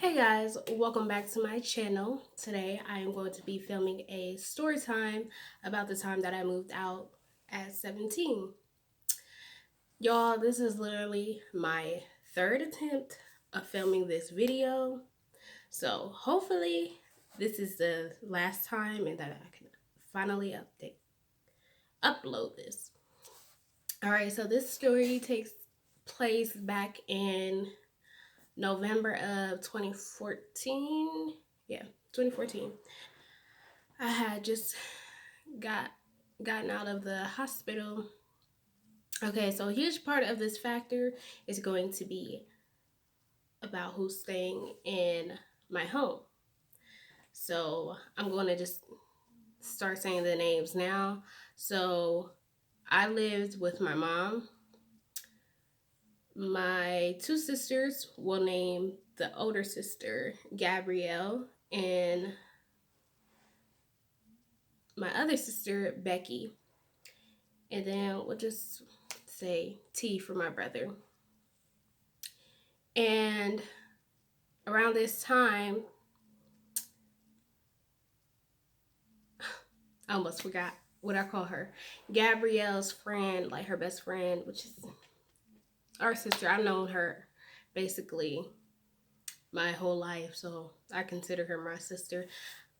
Hey guys, welcome back to my channel. Today I am going to be filming a story time about the time that I moved out at 17. Y'all, this is literally my third attempt of filming this video. So hopefully this is the last time and that I can finally upload this. Alright, so this story takes place back in November of 2014. Yeah, 2014. I had just gotten out of the hospital. Okay, so a huge part of this factor is going to be about who's staying in my home. So I'm going to just start saying the names now. So I lived with my mom. My two sisters, will name the older sister Gabrielle and my other sister Becky. And then we'll just say T for my brother. And around this time, I almost forgot what I call her. Gabrielle's friend, like her best friend, which is our sister. I've known her basically my whole life, so I consider her my sister.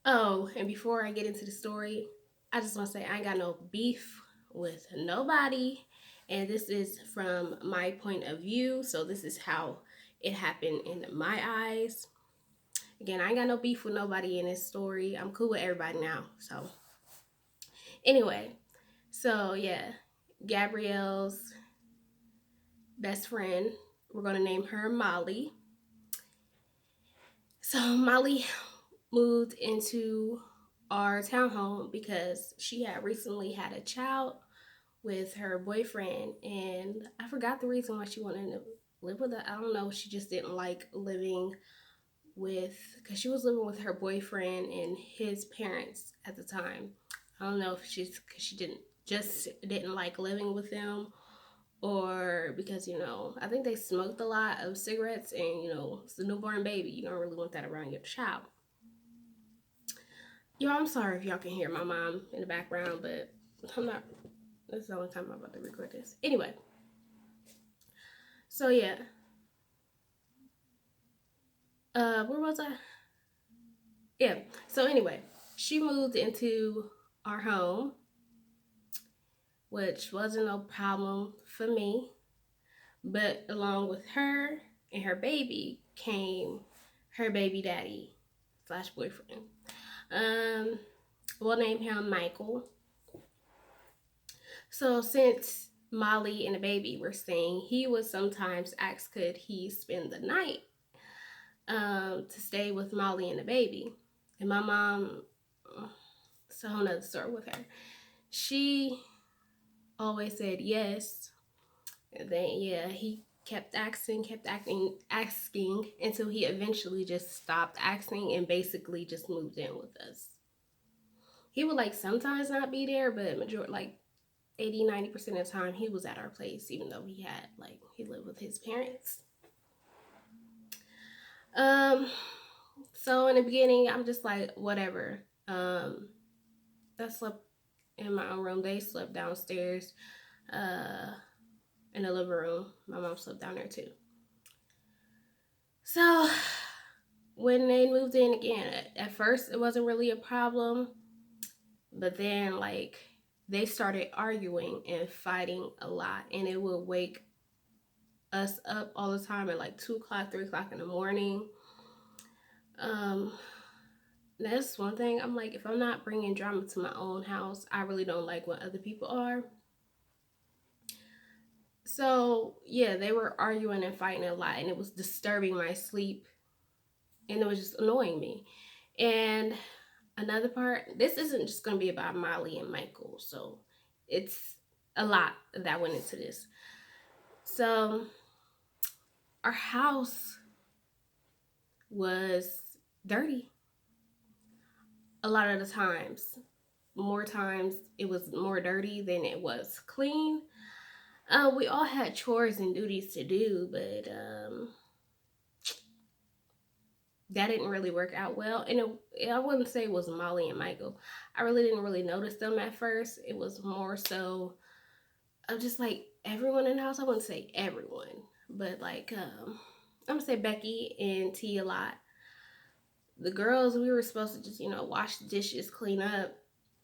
Oh, and before I get into the story, I just want to say I ain't got no beef with nobody. And this is from my point of view. So this is how it happened in my eyes. Again, I ain't got no beef with nobody in this story. I'm cool with everybody now. So anyway, so yeah, Gabrielle's best friend, we're going to name her Molly. So Molly moved into our townhome because she had recently had a child with her boyfriend, and I forgot the reason why she wanted to live with it. I don't know. She just didn't like living with, because she was living with her boyfriend and his parents at the time. I don't know if she's because she didn't like living with them, or because I think they smoked a lot of cigarettes, and it's a newborn baby. You don't really want that around your child. Y'all, I'm sorry if y'all can hear my mom in the background, but I'm not. This is the only time I'm about to record this. Anyway, so yeah. Where was I? Yeah. So anyway, she moved into our home, which wasn't no problem for me. But along with her and her baby came her baby daddy slash boyfriend. We'll name him Michael. So since Molly and the baby were staying, he would sometimes ask could he spend the night to stay with Molly and the baby. And my mom, it's a whole nother story with her. She always said yes. And then yeah, he kept asking until he eventually just stopped asking and basically just moved in with us. He would like sometimes not be there, but majority like 80-90% of the time he was at our place, even though he lived with his parents. So in the beginning I'm just like whatever. I slept in my own room. They slept downstairs in the living room. My mom slept down there too. So when they moved in again, at first it wasn't really a problem, but then they started arguing and fighting a lot, and it would wake us up all the time at like 2 o'clock, 3 o'clock in the morning. That's one thing. I'm like, if I'm not bringing drama to my own house, I really don't like when other people are. So yeah, they were arguing and fighting a lot, and it was disturbing my sleep, and it was just annoying me. And another part, this isn't just going to be about Molly and Michael, so it's a lot that went into this. So our house was dirty a lot of the times. More times it was more dirty than it was clean. We all had chores and duties to do, but that didn't really work out well. And I wouldn't say it was Molly and Michael. I really didn't really notice them at first. It was more so of just like everyone in the house. I wouldn't say everyone, but like I'm gonna say Becky and T a lot. The girls, we were supposed to just, wash the dishes, clean up,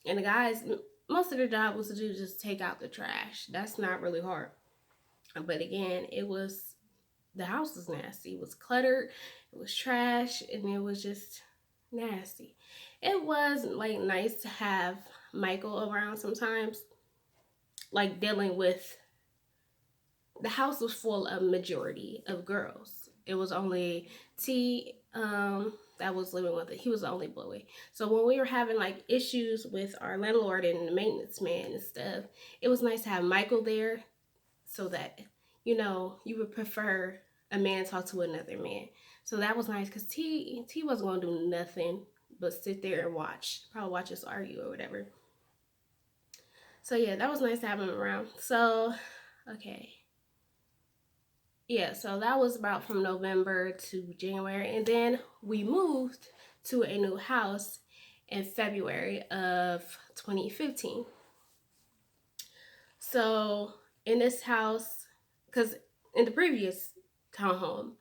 and the guys, most of their job was to do just take out the trash. That's not really hard. But again, it was the house was nasty. It was cluttered, it was trash, and it was just nasty. It was like nice to have Michael around sometimes, like dealing with the house was full of majority of girls. It was only T that was living with it. He was the only boy. So when we were having like issues with our landlord and the maintenance man and stuff, it was nice to have Michael there so that you would prefer a man talk to another man. So that was nice because T wasn't gonna do nothing but sit there and watch, probably watch us argue or whatever. So yeah, that was nice to have him around. So okay, yeah, so that was about from November to January. And then we moved to a new house in February of 2015. So in this house, because in the previous townhome,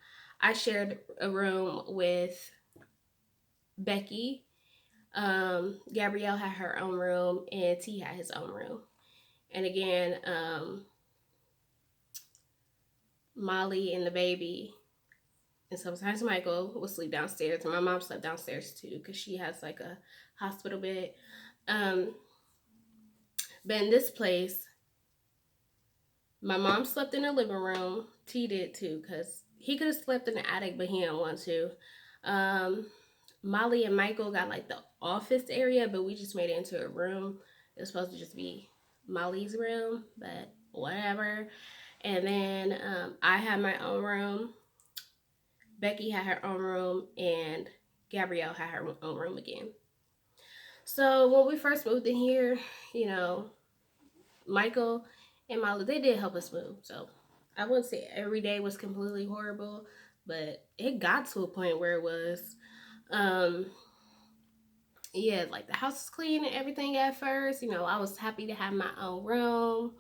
I shared a room with Becky. Gabrielle had her own room, and T had his own room. And again, Molly and the baby and sometimes Michael would sleep downstairs, and my mom slept downstairs too because she has like a hospital bed. Um, but in this place, my mom slept in the living room. T did too because he could have slept in the attic, but he didn't want to. Um, Molly and Michael got like the office area, but we just made it into a room. It was supposed to just be Molly's room, but whatever. And then I had my own room. Becky had her own room, and Gabrielle had her own room again. So when we first moved in here, you know, Michael and Molly, they did help us move. So I wouldn't say every day was completely horrible, but it got to a point where it was, um, yeah, like the house was clean and everything at first. I was happy to have my own room,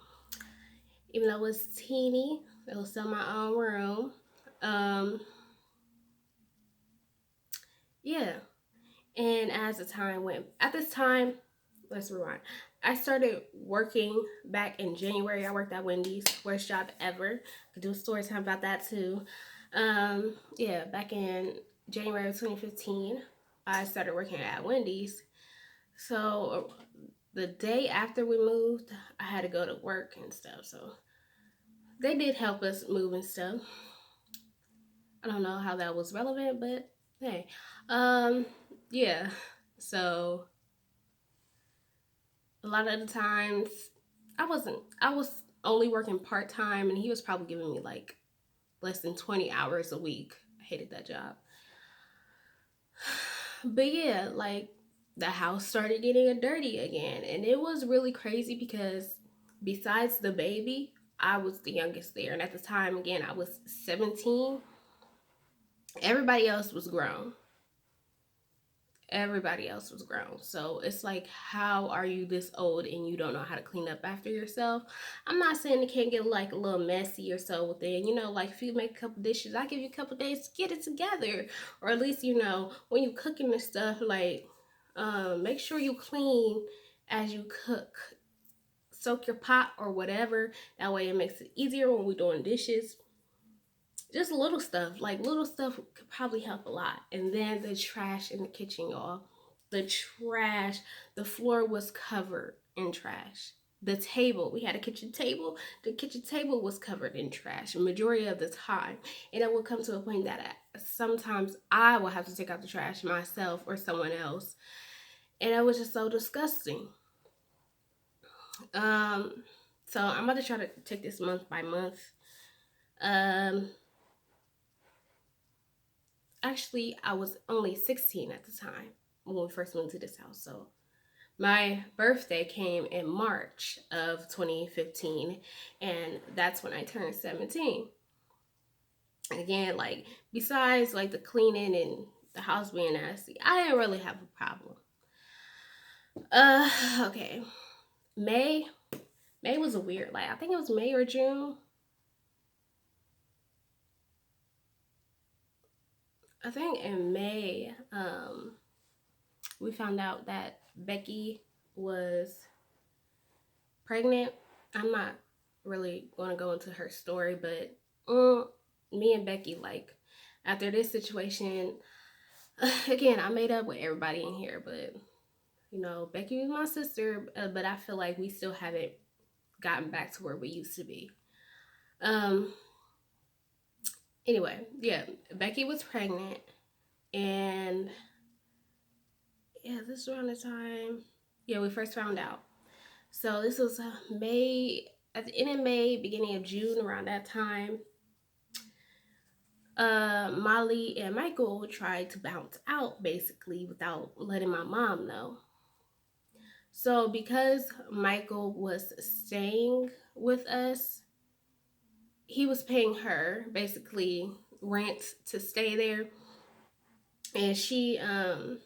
even though it was teeny. It was still my own room. Um, yeah, and as the time went, at this time, let's rewind. I started working back in January. I worked at Wendy's, worst job ever. I could do a story time about that too. Yeah, back in January of 2015, I started working at Wendy's. So the day after we moved, I had to go to work and stuff. So they did help us move and stuff. I don't know how that was relevant, but hey, yeah. So a lot of the times I was only working part-time, and he was probably giving me like less than 20 hours a week. I hated that job. But yeah, like the house started getting dirty again, and it was really crazy because besides the baby, I was the youngest there, and at the time, again, I was 17. Everybody else was grown. Everybody else was grown. So it's like, how are you this old and you don't know how to clean up after yourself? I'm not saying it can't get like a little messy or so within, like if you make a couple dishes, I give you a couple days to get it together. Or at least, when you cooking and stuff, like make sure you clean as you cook. Soak your pot or whatever. That way it makes it easier when we're doing dishes. Just little stuff, like little stuff could probably help a lot. And then the trash in the kitchen, y'all. The trash, the floor was covered in trash. The table, we had a kitchen table. The kitchen table was covered in trash majority of the time. And it would come to a point that sometimes I will have to take out the trash myself or someone else. And it was just so disgusting. So I'm about to try to take this month by month. Actually, I was only 16 at the time when we first moved to this house. So my birthday came in March of 2015, and that's when I turned 17. And again, like besides like the cleaning and the house being nasty. I didn't really have a problem. Okay. May. May was a weird, like, I think it was May or June. I think in May, we found out that Becky was pregnant. I'm not really going to go into her story, but me and Becky, like, after this situation, again, I made up with everybody in here, but you know, Becky was my sister, but I feel like we still haven't gotten back to where we used to be. Um, anyway, yeah, Becky was pregnant, and yeah, this was around the time, yeah, we first found out. So this was May, at the end of May, beginning of June, around that time. Molly and Michael tried to bounce out basically without letting my mom know. So because Michael was staying with us, he was paying her basically rent to stay there, and she wanted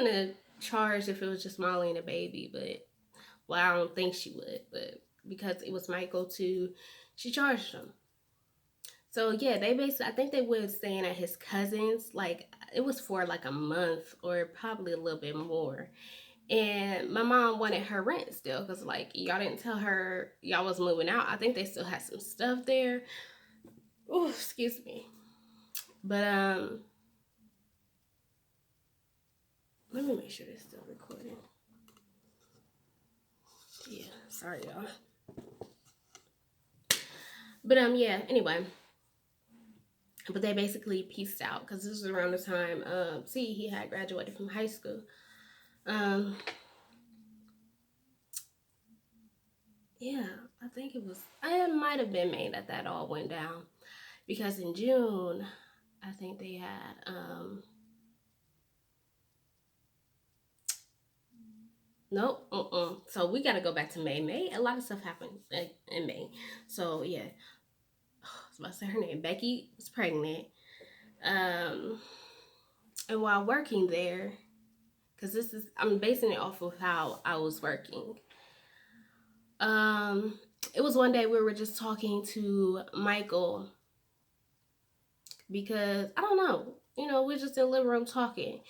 to charge if it was just Molly and a baby, but well, I don't think she would, but because it was Michael too, she charged him. So yeah, they basically, I think they were staying at his cousin's. Like it was for like a month or probably a little bit more. And my mom wanted her rent still because like y'all didn't tell her y'all was moving out. I think they still had some stuff there. Oh, excuse me. But let me make sure they're still recording. Yeah, sorry y'all. But yeah, anyway. But they basically pieced out because this was around the time see he had graduated from high school. Um yeah, I think it might have been May that that all went down. Because in June, I think they had nope. So we got to go back to May. May, a lot of stuff happened in May. So yeah, I was about to say her name. Becky was pregnant, um, and while working there, because this is I'm basing it off of how I was working. Um, it was one day we were just talking to Michael because I don't know, we're just in the living room talking,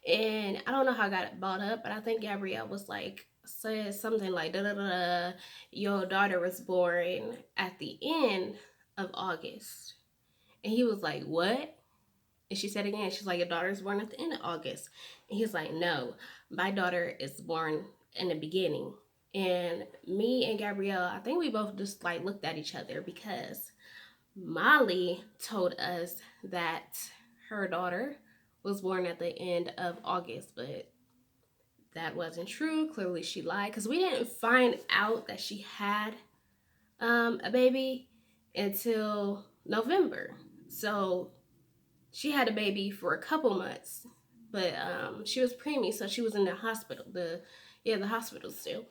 and I don't know how I got it brought up, but I think Gabrielle was like said something like da da da da. Your daughter was born at the end of August, and he was like, what? And she said again, she's like, your daughter is born at the end of August, and he's like, no, my daughter is born in the beginning. And me and Gabrielle, I think we both just like looked at each other because Molly told us that her daughter was born at the end of August, but that wasn't true. Clearly, she lied because we didn't find out that she had a baby until November. So she had a baby for a couple months, but she was preemie, so she was in the hospital. The hospital still.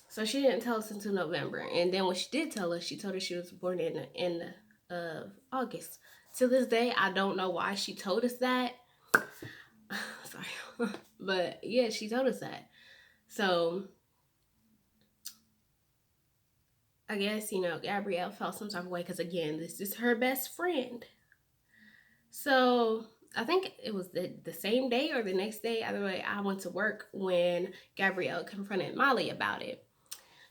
So she didn't tell us until November, and then when she did tell us, she told us she was born in the end of August. To this day, I don't know why she told us that. Sorry, but yeah, she told us that. So I guess Gabrielle felt some type of way because again, this is her best friend. So I think it was the same day or the next day. Either way, I went to work when Gabrielle confronted Molly about it.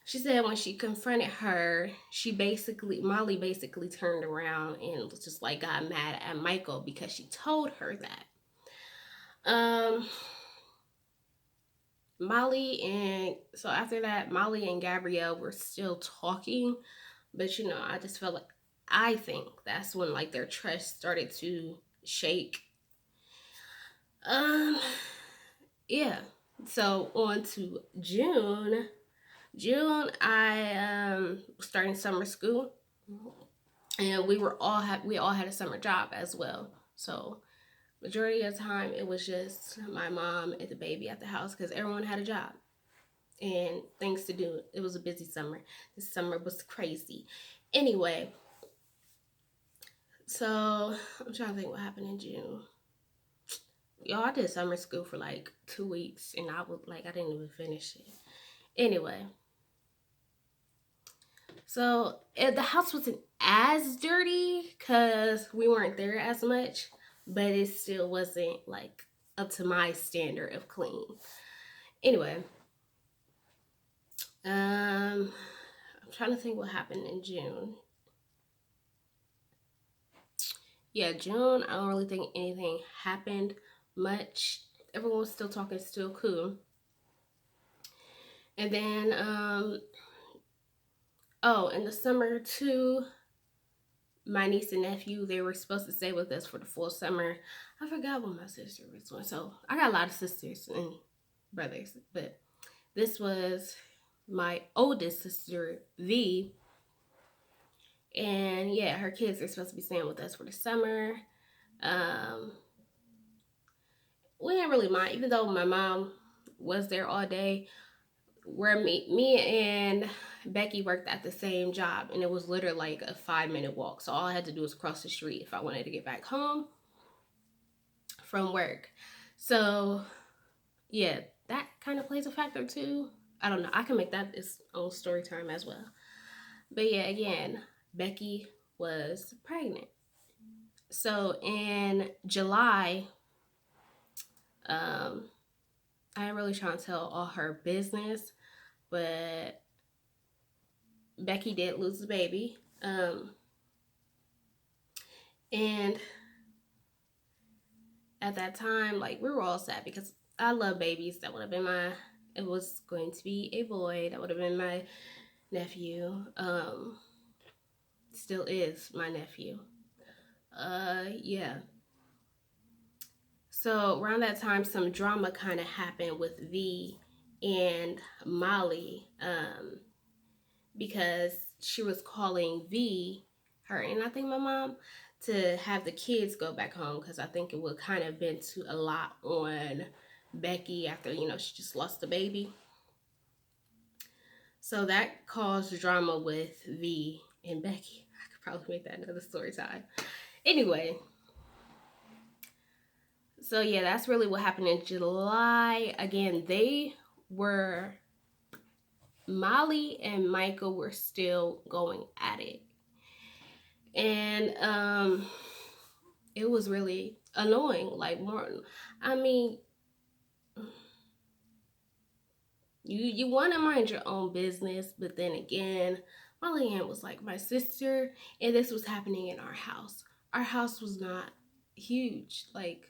She said when she confronted her, Molly basically turned around and just like got mad at Michael because she told her that. Um, After that, Molly and Gabrielle were still talking, but I just felt like I think that's when like their trust started to shake. Um, yeah. So on to June. I was starting summer school, and we all had a summer job as well. So majority of the time it was just my mom and the baby at the house because everyone had a job and things to do. It was a busy summer. This summer was crazy. Anyway, so I'm trying to think what happened in June. Y'all, I did summer school for like 2 weeks, and I didn't even finish it. Anyway, so the house wasn't as dirty because we weren't there as much, but it still wasn't like up to my standard of clean. Anyway, I'm trying to think what happened in June. Yeah, June, I don't really think anything happened much. Everyone was still talking, still cool. And then, oh, in the summer too, my niece and nephew, they were supposed to stay with us for the full summer. I forgot what my sister was doing. So I got a lot of sisters and brothers, but this was my oldest sister, V. And yeah, her kids are supposed to be staying with us for the summer. Um, we didn't really mind, even though my mom was there all day. Where me and Becky worked at the same job, and it was literally like a 5-minute walk. So all I had to do was cross the street if I wanted to get back home from work. So yeah, that kind of plays a factor too. I don't know. I can make that its own story time as well. But yeah, again, Becky was pregnant. So in July, um, I ain't really trying to tell all her business, but Becky did lose the baby. And at that time, like, we were all sad because I love babies. That would have been it was going to be a boy. That would have been my nephew. Still is my nephew. Yeah. So around that time, some drama kind of happened with V and Molly, because she was calling V, her, and I think my mom, to have the kids go back home because I think it would kind of been too a lot on Becky after she just lost the baby. So that caused drama with V and Becky. I could probably make that another story time. Anyway, so yeah, that's really what happened in July. Again, Molly and Michael were still going at it. And it was really annoying. Like, more, I mean, you want to mind your own business, but then again, Molly Ann was like my sister, and this was happening in our house. Our house was not huge. Like,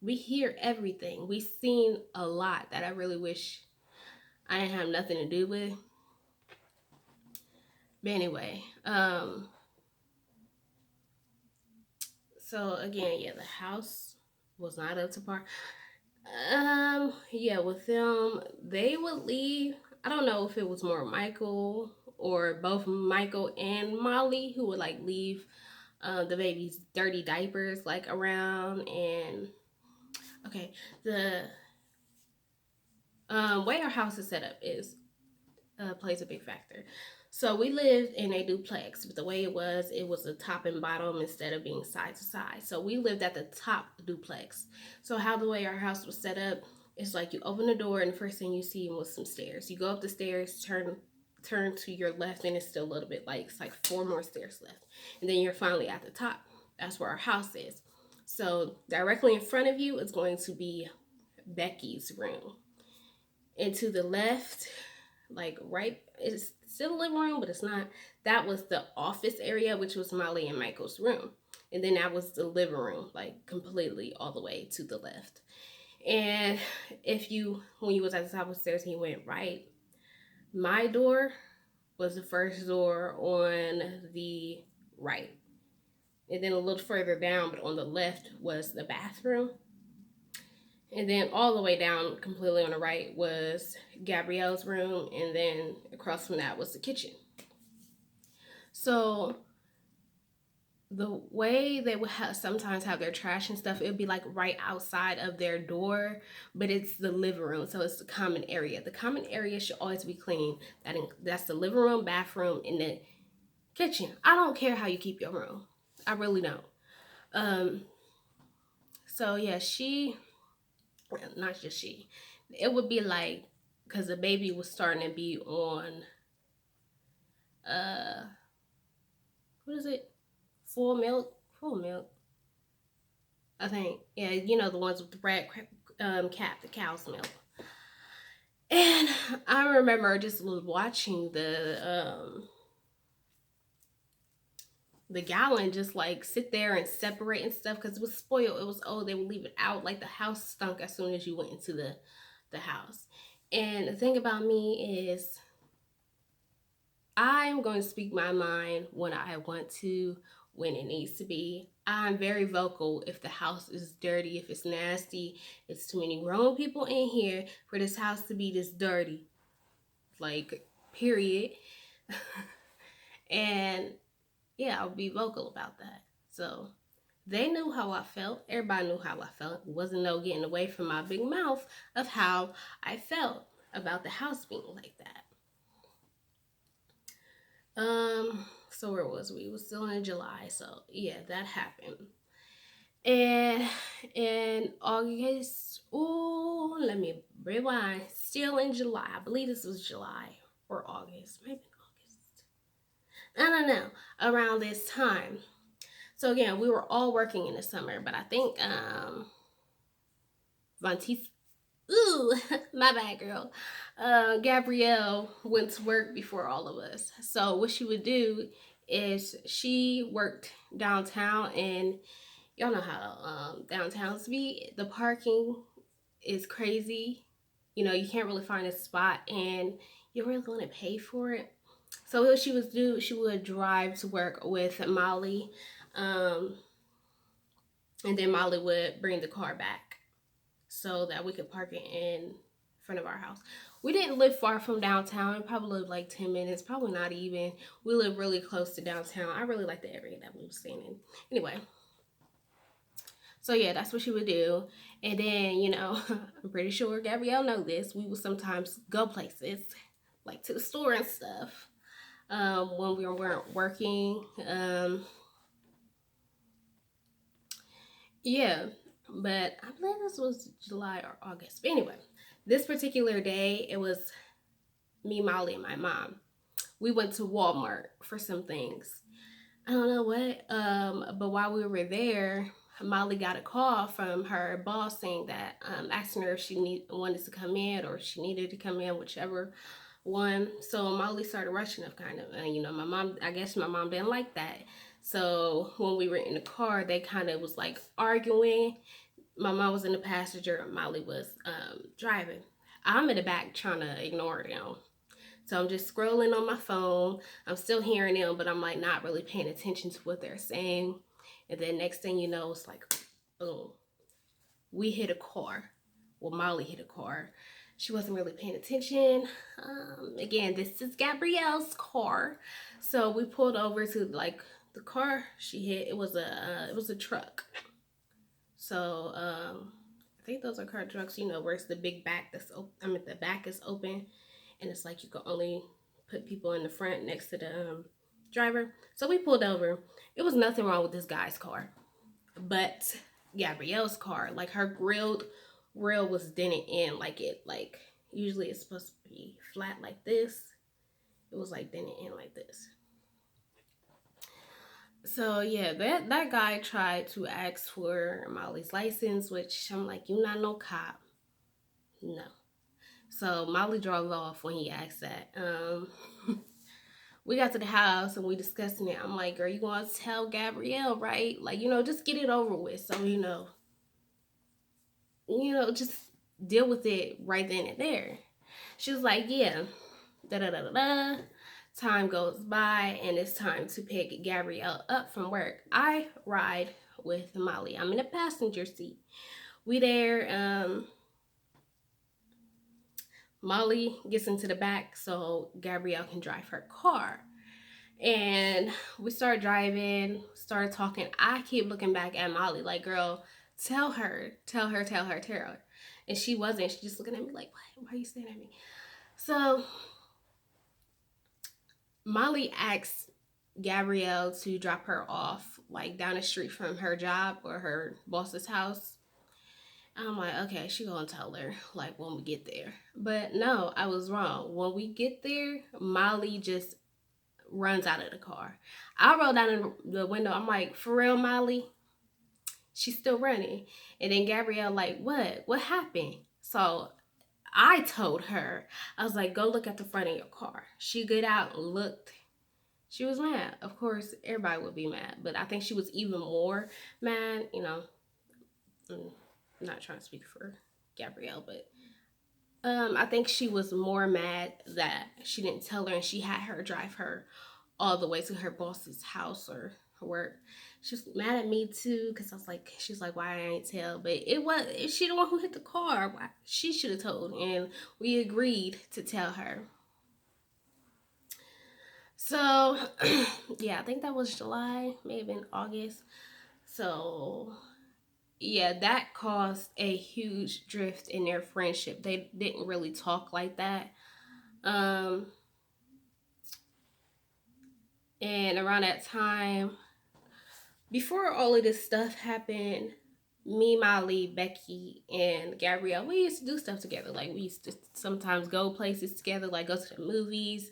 we hear everything. We seen a lot that I really wish I didn't have nothing to do with. But anyway, so again, yeah, the house was not up to par. Yeah, with them, they would leave. I don't know if it was more Michael or both Michael and Molly who would like leave the baby's dirty diapers like around. And okay, the way our house is set up is plays a big factor. So we lived in a duplex, but the way it was a top and bottom instead of being side to side. So we lived at the top duplex. So how the way our house was set up is like you open the door and the first thing you see was some stairs. You go up the stairs, turn to your left, and it's still a little bit like it's like 4 more stairs left, and then you're finally at the top. That's where our house is. So directly in front of you is going to be Becky's room, and to the left, like right, it's still a living room, but it's not. That was the office area, which was Molly and Michael's room, and then that was the living room, like completely all the way to the left. And when you was at the top of the stairs, he went right. My door was the first door on the right, and then a little further down, but on the left was the bathroom. And then all the way down, completely on the right, was Gabrielle's room, and then across from that was the kitchen. So the way they would sometimes have their trash and stuff, it would be like right outside of their door, but it's the living room, so it's the common area. The common area should always be clean. That's the living room, bathroom, and the kitchen. I don't care how you keep your room. I really don't. So yeah, not just she, it would be like, because the baby was starting to be on, uh, what is it? Full milk. I think, yeah, you know, the ones with the red cap, the cow's milk. And I remember just watching the gallon just like sit there and separate and stuff because it was spoiled. It was old. They would leave it out. Like the house stunk as soon as you went into the house. And the thing about me is I'm going to speak my mind when I want to, when it needs to be. I'm very vocal if the house is dirty, if it's nasty. It's too many grown people in here for this house to be this dirty. Like, period. And yeah, I'll be vocal about that. So they knew how I felt. Everybody knew how I felt. It wasn't no getting away from my big mouth of how I felt about the house being like that. So where was we? It was still in July. So yeah, that happened. And in August, oh, let me rewind. Still in July. I believe this was July or August. Maybe August. I don't know. Around this time. So again, we were all working in the summer, but I think Vantis, ooh, my bad girl. Gabrielle went to work before all of us. So what she would do is she worked downtown, and y'all know how downtowns be. The parking is crazy. You know, you can't really find a spot, and you're really going to pay for it. So what she would do, she would drive to work with Molly, um, and then Molly would bring the car back so that we could park it in front of our house. We didn't live far from downtown. We probably lived like 10 minutes, probably not even. We live really close to downtown. I really like the area that we were staying in. Anyway, so yeah, that's what she would do. And then, you know, I'm pretty sure Gabrielle know this. We would sometimes go places, like to the store and stuff, when we weren't working. Yeah, but I believe this was July or August. But anyway, this particular day, it was me, Molly, and my mom. We went to Walmart for some things. I don't know what, but while we were there, Molly got a call from her boss saying that, asking her if she wanted to come in or she needed to come in, whichever one. So Molly started rushing up kind of, and you know, I guess my mom didn't like that. So when we were in the car, they kind of was like arguing. My mom was in the passenger, Molly was driving. I'm in the back trying to ignore them. So I'm just scrolling on my phone. I'm still hearing them, but I'm like not really paying attention to what they're saying. And then next thing you know, it's like, boom, we hit a car. Well, Molly hit a car. She wasn't really paying attention. Again, this is Gabrielle's car. So we pulled over to like the car she hit. It was a truck. So I think those are car trucks. You know, where it's the big back that's open. I mean, the back is open, and it's like you can only put people in the front next to the driver. So we pulled over. It was nothing wrong with this guy's car, but Gabrielle's car, like her grill was dented in, like usually it's supposed to be flat like this. It was like dented in like this. So yeah, that guy tried to ask for Molly's license, which I'm like, you not no cop. No. So Molly drove off when he asked that. We got to the house and we discussing it. I'm like, girl, you gonna tell Gabrielle, right? Like, you know, just get it over with. So, just deal with it right then and there. She was like, yeah, da da da da da. Time goes by and it's time to pick Gabrielle up from work. I ride with Molly. I'm in the passenger seat. We there, Molly gets into the back so Gabrielle can drive her car. And we start driving, started talking. I keep looking back at Molly like, girl, tell her. And she wasn't. She just looking at me like, what? Why are you staring at me? So Molly asked Gabrielle to drop her off like down the street from her job or her boss's house. I'm like, okay, she gonna tell her like when we get there. But no, I was wrong. When we get there, Molly just runs out of the car. I roll down in the window. I'm like, for real, Molly? She's still running. And then Gabrielle like, what? What happened? So I told her, I was like, go look at the front of your car. She get out and looked. She was mad. Of course, everybody would be mad. But I think she was even more mad. You know, I'm not trying to speak for Gabrielle, but I think she was more mad that she didn't tell her and she had her drive her all the way to her boss's house or her work. She was mad at me too because I was like, she's like, why I ain't tell? But it was she the one who hit the car. She should have told, and we agreed to tell her. So yeah, I think that was July, maybe in August. So yeah, that caused a huge drift in their friendship. They didn't really talk like that. Um, and around that time, before all of this stuff happened, me, Molly, Becky, and Gabrielle, we used to do stuff together. Like we used to sometimes go places together, like go to the movies,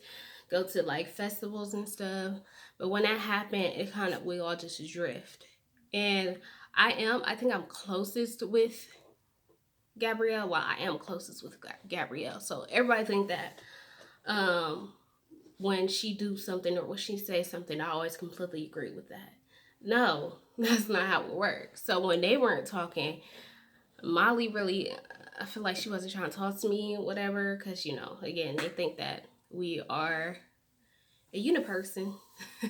go to like festivals and stuff. But when that happened, it kind of we all just drift. And I think I'm closest with Gabrielle. Well, I am closest with Gabrielle. So everybody think that um, when she do something or when she say something, I always completely agree with that. No, that's not how it works. So when they weren't talking, Molly really, I feel like she wasn't trying to talk to me, whatever, because you know, again, they think that we are a uniperson.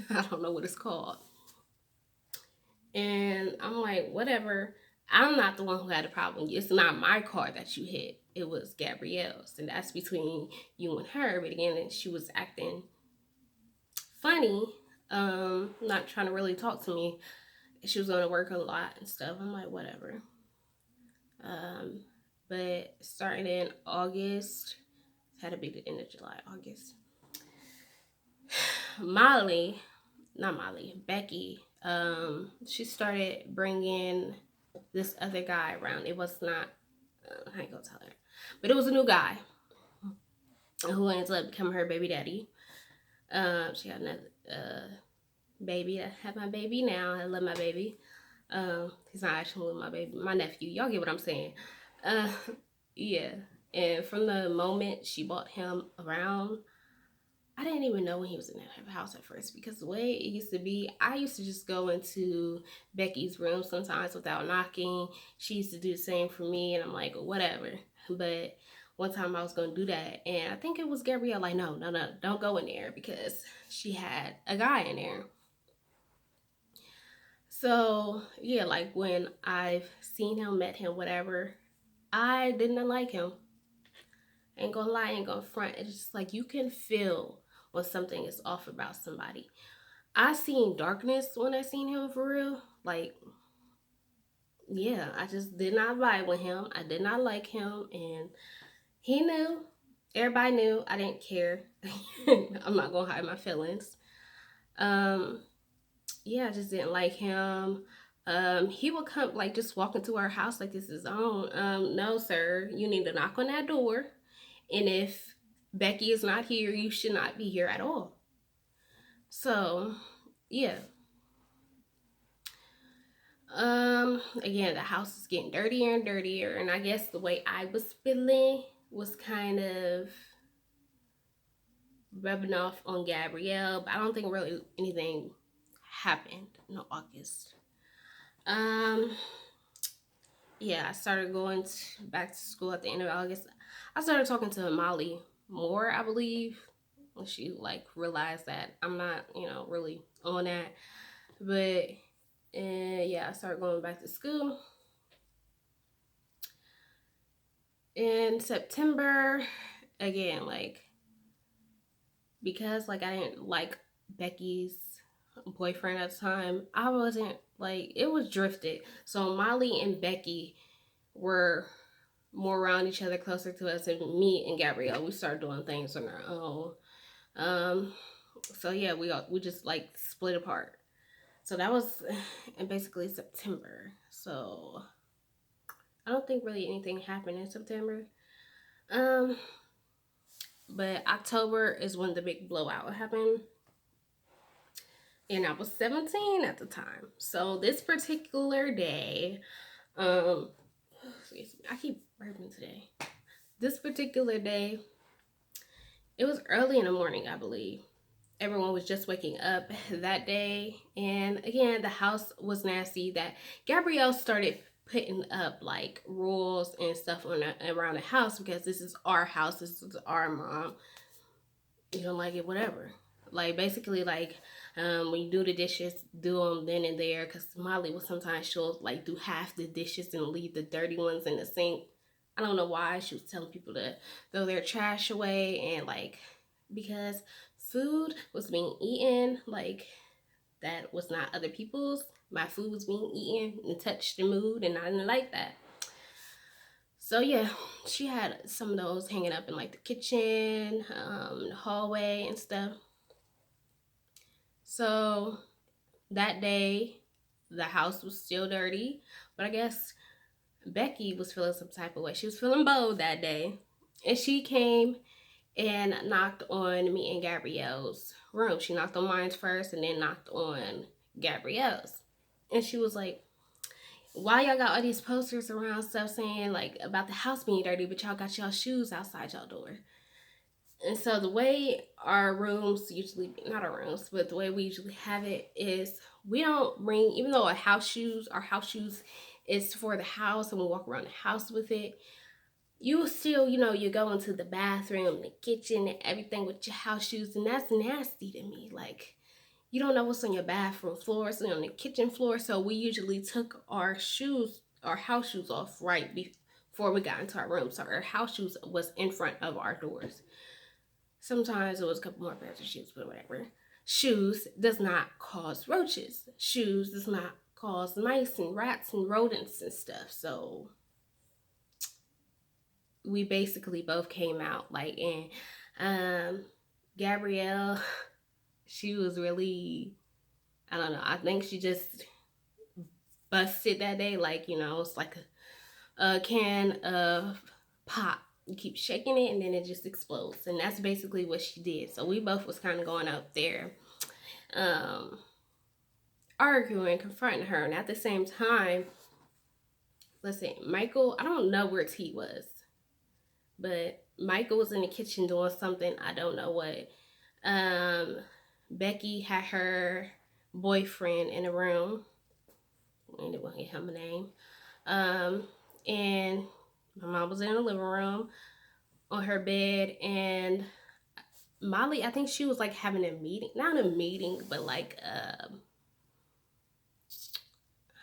I don't know what it's called. And I'm like, whatever. I'm not the one who had a problem. It's not my car that you hit. It was Gabrielle's. And that's between you and her. But again, she was acting funny, not trying to really talk to me. She was going to work a lot and stuff. I'm like, whatever. Um, but starting in August, had to be the end of July, August. Molly, not Molly, Becky, she started bringing this other guy around. It was not, I ain't gonna tell her, but it was a new guy who ends up becoming her baby daddy. She had another baby. I have my baby now. I love my baby. He's not actually my baby, my nephew. Y'all get what I'm saying. Uh, yeah. And from the moment she brought him around, I didn't even know when he was in that house at first because the way it used to be, I used to just go into Becky's room sometimes without knocking. She used to do the same for me, and I'm like, whatever. But one time I was going to do that, and I think it was Gabrielle, like, no, no, no, don't go in there because she had a guy in there. So, yeah, like when I've seen him, met him, whatever, I didn't like him. Ain't gonna lie, ain't gonna front. It's just like you can feel when something is off about somebody. I seen darkness when I seen him for real. Like, yeah, I just did not vibe with him. I did not like him, and he knew. Everybody knew. I didn't care. I'm not gonna hide my feelings. Um, yeah, I just didn't like him. He would come like just walk into our house like this is his own. No, sir, you need to knock on that door. And if Becky is not here, you should not be here at all. So, yeah. Again, the house is getting dirtier and dirtier, and I guess the way I was feeling was kind of rubbing off on Gabrielle, but I don't think really anything happened in August. Um, yeah, I started going back to school at the end of August. I started talking to Molly more, I believe, when she like realized that I'm not, really on that. But yeah, I started going back to school in September. Again, like because like I didn't like Becky's boyfriend at the time, I wasn't like it was drifted. So Molly and Becky were more around each other, closer to us, and me and Gabrielle, we started doing things on our own. Um, so yeah, we just like split apart. So that was in basically September. So I don't think really anything happened in September. Um, but October is when the big blowout happened. And I was 17 at the time. So this particular day, um, excuse me, I keep burping today. This particular day, it was early in the morning, I believe. Everyone was just waking up that day. And again, the house was nasty. That Gabrielle started putting up like rules and stuff around the house because this is our house. This is our mom. You don't like it, whatever. Like basically, like when you do the dishes, do them then and there. Cause Molly will sometimes she'll like do half the dishes and leave the dirty ones in the sink. I don't know why she was telling people to throw their trash away and like because food was being eaten like that was not other people's. My food was being eaten and touched the mood, and I didn't like that. So yeah, she had some of those hanging up in like the kitchen, the hallway and stuff. So that day, the house was still dirty, but I guess Becky was feeling some type of way. She was feeling bold that day, and she came and knocked on me and Gabrielle's room. She knocked on mine first, and then knocked on Gabrielle's, and she was like, why y'all got all these posters around stuff saying like about the house being dirty, but y'all got y'all shoes outside y'all door? And so the way our rooms usually, not our rooms, but the way we usually have it is we don't bring, even though our house shoes is for the house and we walk around the house with it, you still, you go into the bathroom, the kitchen, and everything with your house shoes, and that's nasty to me. Like, you don't know what's on your bathroom floor, it's on the kitchen floor. So we usually took our house shoes off right before we got into our room. So our house shoes was in front of our doors. Sometimes it was a couple more pairs of shoes, but whatever. Shoes does not cause roaches. Shoes does not cause mice and rats and rodents and stuff. So we basically both came out like, and Gabrielle, she was really, I don't know, I think she just busted that day. Like, it's like a can of pop. You keep shaking it and then it just explodes. And that's basically what she did. So we both was kind of going out there arguing, confronting her. And at the same time, let's see, Michael, I don't know where T was. But Michael was in the kitchen doing something. I don't know what. Becky had her boyfriend in the room. I didn't want to get him a name. And my mom was in the living room on her bed. And Molly, I think she was like having a meeting. Not a meeting, but like,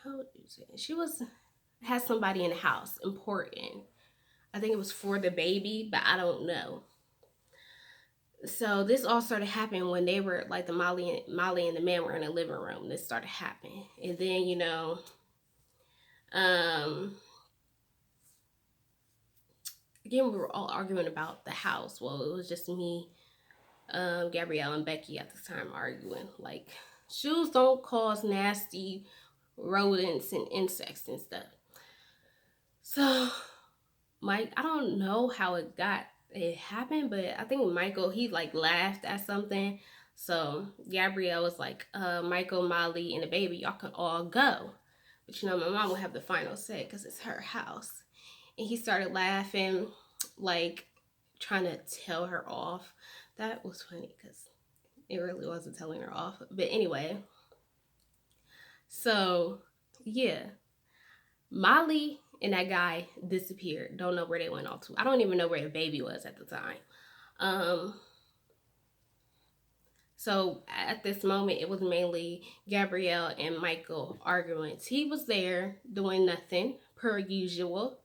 how would you say? She had somebody in the house, important. I think it was for the baby, but I don't know. So this all started happening when they were like the Molly and the man were in the living room. This started happening, and then again we were all arguing about the house. Well, it was just me, Gabrielle, and Becky at the time arguing. Like, shoes don't cause nasty rodents and insects and stuff. So Mike, I don't know how it happened, but I think Michael, he like laughed at something. So Gabrielle was like, Michael, Molly, and the baby, y'all can all go. But my mom will have the final say because it's her house. And he started laughing, like trying to tell her off. That was funny because it really wasn't telling her off. But anyway, so yeah, Molly and that guy disappeared. Don't know where they went off to. I don't even know where the baby was at the time. So at this moment, it was mainly Gabrielle and Michael arguing. He was there doing nothing per usual.